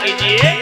कीजिए।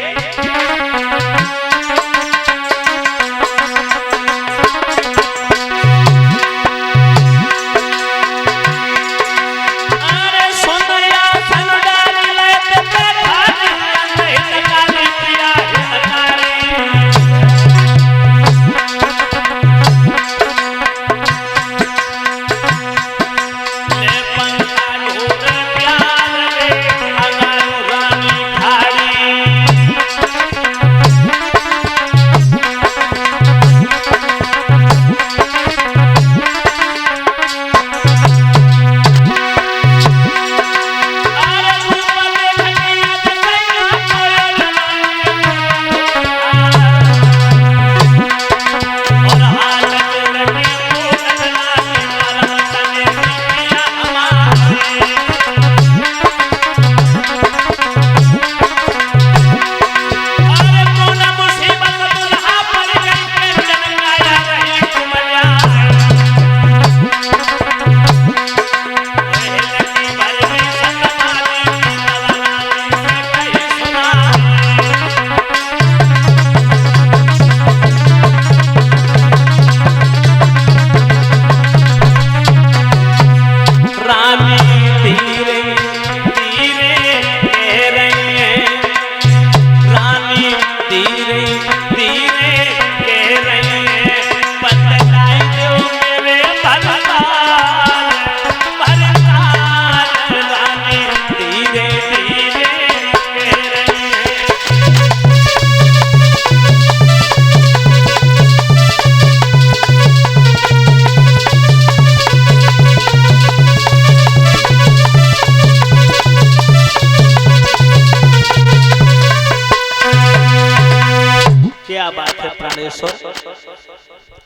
क्या बात है प्राणेश्वर,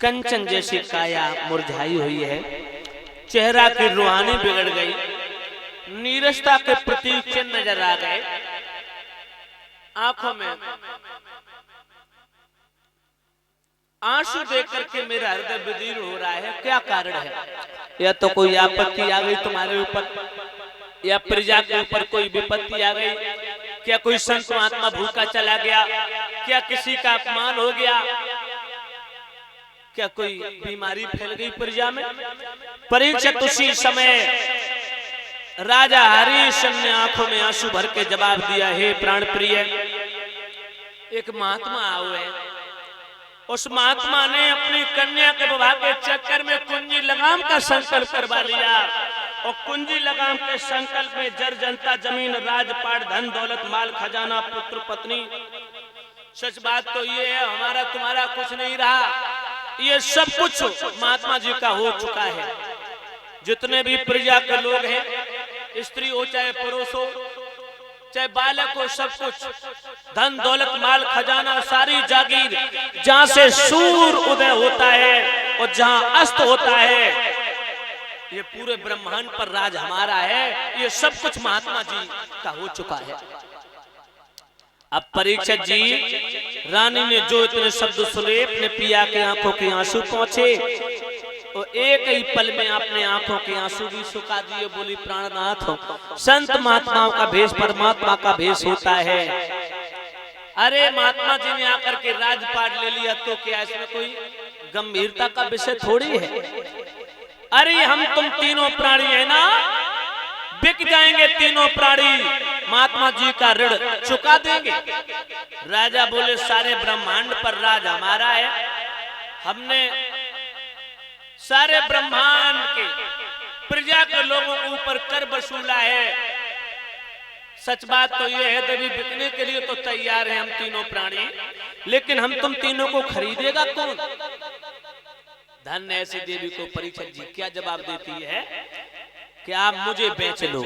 कंचन जैसी काया मुरझाई हुई है, चेहरा की रूहानी बिगड़ गई, नीरसता के प्रतीक चिन्ह नजर आ गए, आंखों में आंसू देख करके मेरा हृदय विदीर्ण हो रहा है। क्या कारण है? या तो कोई आपत्ति आ गई तुम्हारे ऊपर, या प्रजा के ऊपर कोई विपत्ति आ गई, क्या कोई संत महात्मा भूखा चला गया, क्या किसी का अपमान हो गया, क्या कोई बीमारी फैल गई प्रजा में? परीक्षित उसी समय राजा हरिश्चंद्र ने आंखों में आंसू भर के जवाब दिया, हे प्राण प्रिय, एक महात्मा आए, उस महात्मा ने अपनी कन्या के विवाह के चक्कर में कुंजी लगाम का संकल्प करवा लिया, और कुंजी लगाम के संकल्प में जर जनता, जमीन, राजपाट, धन दौलत, माल खजाना, पुत्र पत्नी। सच बात तो ये है, हमारा तुम्हारा कुछ नहीं रहा, ये सब कुछ महात्मा जी का हो चुका है। जितने भी प्रजा के लोग हैं, स्त्री हो चाहे पुरुष हो चाहे बालक हो, सब कुछ धन दौलत, माल खजाना, सारी जागीर, जहां से सूर्य उदय होता है और जहां अस्त होता है, ये पूरे ब्रह्मांड पर राज हमारा है। ये सब कुछ महात्मा जी का हो चुका है। अब परीक्षित जी, रानी ने जो इतने शब्द सुने, अपने पिया के आंखों के आंसू पहुंचे, और एक ही पल में अपने आंखों के आंसू भी सुखा दिए। बोली, प्राणनाथ हो, संत महात्माओं का भेष परमात्मा का भेष होता है। अरे महात्मा जी ने आकर के राजपाट ले लिया तो क्या इसमें कोई गंभीरता का विषय थोड़ी है? अरे हम तुम तीनों प्राणी है ना, बिक जाएंगे तीनों प्राणी, महात्मा जी का ऋण चुका देंगे। राजा बोले, सारे ब्रह्मांड पर राज हमारा है, हमने सारे ब्रह्मांड के प्रजा के लोगों के ऊपर कर वसूला है। सच बात तो यह है, देवी बिकने के लिए तो तैयार हैं हम तीनों प्राणी, लेकिन हम तुम तीनों को खरीदेगा कौन? धन्य ऐसी देवी को परीक्षित जी क्या जवाब देती है कि आप मुझे बेच लो।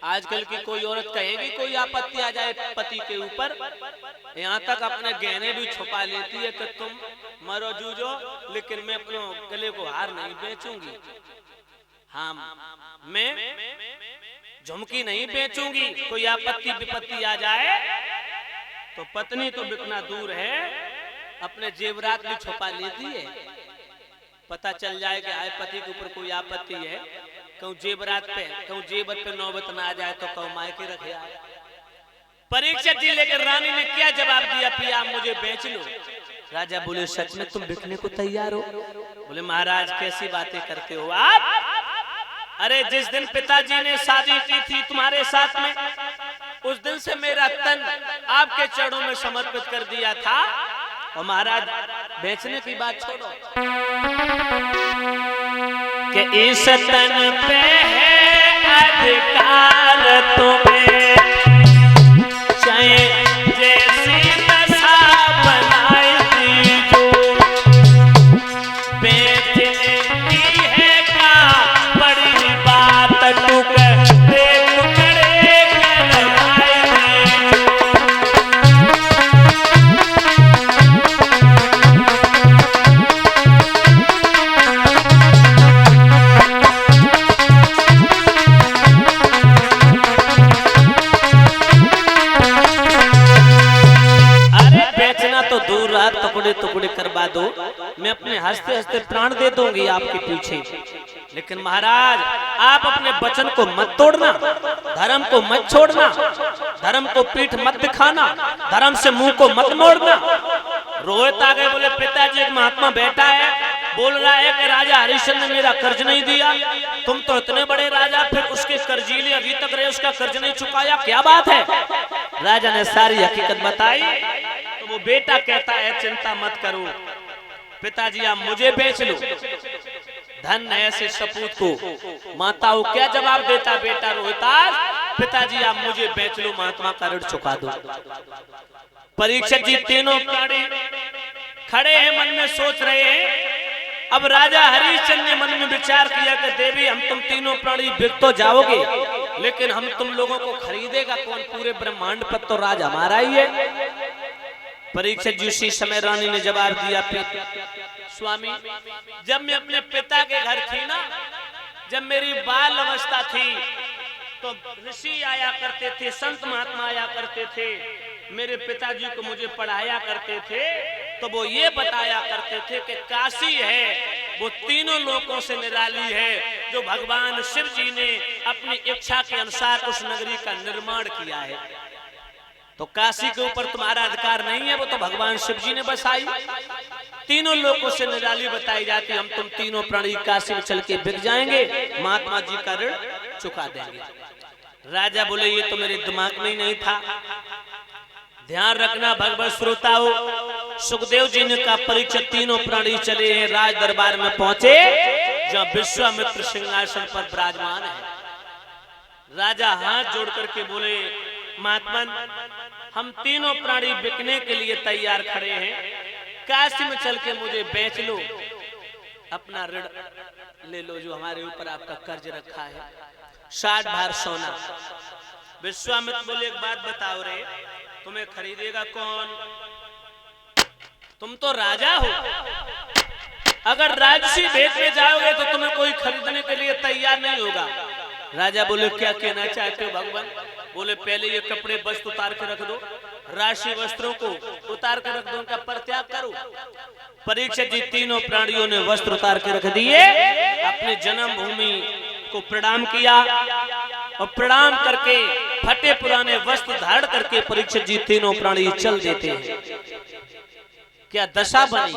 आजकल की कोई औरत कहेगी कोई आपत्ति आ जाए पति के ऊपर, यहाँ तक अपने गहने भी छुपा लेती है कि तुम मरो जूझो, लेकिन मैं अपने गले को हार नहीं बेचूंगी, हाँ मैं झुमकी नहीं बेचूंगी। कोई आपत्ति विपत्ति आ जाए तो पत्नी तो बिकना दूर है, अपने जेवरात भी छुपा लेती है। पता चल जाए कि आए पति के ऊपर कोई आपत्ति है, कहूँ जेवरात पे, कहूँ जेवर पे नौबत ना आ जाए तो कहूँ मायके रखे आए। परीक्षित जी लेकर रानी ने क्या जवाब दिया, पिया मुझे बेच लो। राजा बोले सच में तुम बिकने को तैयार हो? बोले महाराज कैसी बातें करते हो आप? अरे जिस दिन पिताजी ने शादी की थी तुम्हारे साथ में, उस दिन से मेरा तन आपके चरणों में समर्पित कर दिया था, और महाराज बेचने की बात छोड़ो कि इस तन पे है अधिकार तुम्हें, चाहे जैसी नशा बनाई थी जो बेचने की है का बड़ी बात टुकड़े टुकड़े लगाई थी। तो दूर रहा, टुकड़े टुकड़े करवा दो, मैं अपने हंसते हंसते प्राण दे दूंगी आपके पीछे, लेकिन महाराज आप अपने वचन को मत तोड़ना, धर्म को मत छोड़ना, धर्म को पीठ मत दिखाना, धर्म से मुंह को मत मोड़ना। रोहित आ गए, बोले पिताजी एक महात्मा बैठा है, बोल रहा है कि राजा हरिश्चंद्र ने मेरा कर्ज नहीं दिया, तुम तो इतने बड़े राजा, फिर उसके कर्जीले अभी तक रहे, उसका कर्ज नहीं चुकाया, क्या बात है? राजा ने सारी हकीकत बताई। तो वो बेटा कहता है चिंता मत करो पिताजी, आप मुझे बेच लो। धन ऐसे सपूत को माताओं क्या जवाब देता बेटा रोहितास, पिताजी आप मुझे बेच लो, महात्मा का ऋण चुका दो। परीक्षित जी तीनों प्राणी खड़े हैं, मन में सोच रहे हैं। अब राजा हरिश्चंद्र ने मन में विचार किया कि देवी हम तुम तीनों प्राणी बिक तो जाओगे, लेकिन हम तुम लोगों को खरीदेगा कौन? पूरे ब्रह्मांड पर तो राज हमारा ही है। परीक्षित जी उसी समय रानी ने जवाब दिया, स्वामी जब मैं अपने पिता के घर थी ना, जब मेरी बाल अवस्था थी, तो ऋषि आया करते थे, संत महात्मा आया करते थे, मेरे पिताजी को मुझे पढ़ाया करते थे, तो वो ये बताया करते थे कि काशी है वो तीनों लोकों से निराली है, जो भगवान शिव जी ने अपनी इच्छा के अनुसार उस नगरी का निर्माण किया है। तो काशी के ऊपर तुम्हारा अधिकार नहीं है, वो तो भगवान शिव जी ने बसाई, तीनों लोगों से निराली बताई जाती, हम तुम तीनों प्राणी काशी में चल के बिक जाएंगे, महात्मा जी का ऋण चुका देंगे। राजा बोले ये तो मेरे दिमाग में ही नहीं था। ध्यान रखना भगवत श्रोताओ, सुखदेव जी ने कहा परीक्षित तीनों प्राणी चले हैं, राज दरबार में पहुंचे जहां विश्वामित्र सिंहासन पर विराजमान है। राजा हाथ जोड़ करके बोले महात्मन हम तीनों प्राणी बिकने के लिए तैयार खड़े हैं, काशी में चल के मुझे बेच लो, अपना ऋण ले लो जो हमारे ऊपर आपका कर्ज रखा है, 60 भार सोना। विश्वामित्र बोले एक बात बताओ रे, तुम्हें खरीदेगा कौन? तुम तो राजा हो, अगर राजसी बेचने जाओगे तो तुम्हें कोई खरीदने के लिए तैयार नहीं होगा। राजा बोले क्या कहना चाहते हो भगवान? बोले पहले ये कपड़े वस्त्र उतार के रख दो, राशि वस्त्रों को उतार के रख दो, उनका परित्याग करो। परीक्षित जी तीनों प्राणियों ने वस्त्र उतार के रख दिए, अपने जन्म भूमि को प्रणाम किया और प्रणाम करके फटे पुराने वस्त्र धारण करके परीक्षित जी तीनों प्राणी चल देते हैं। क्या दशा बनी।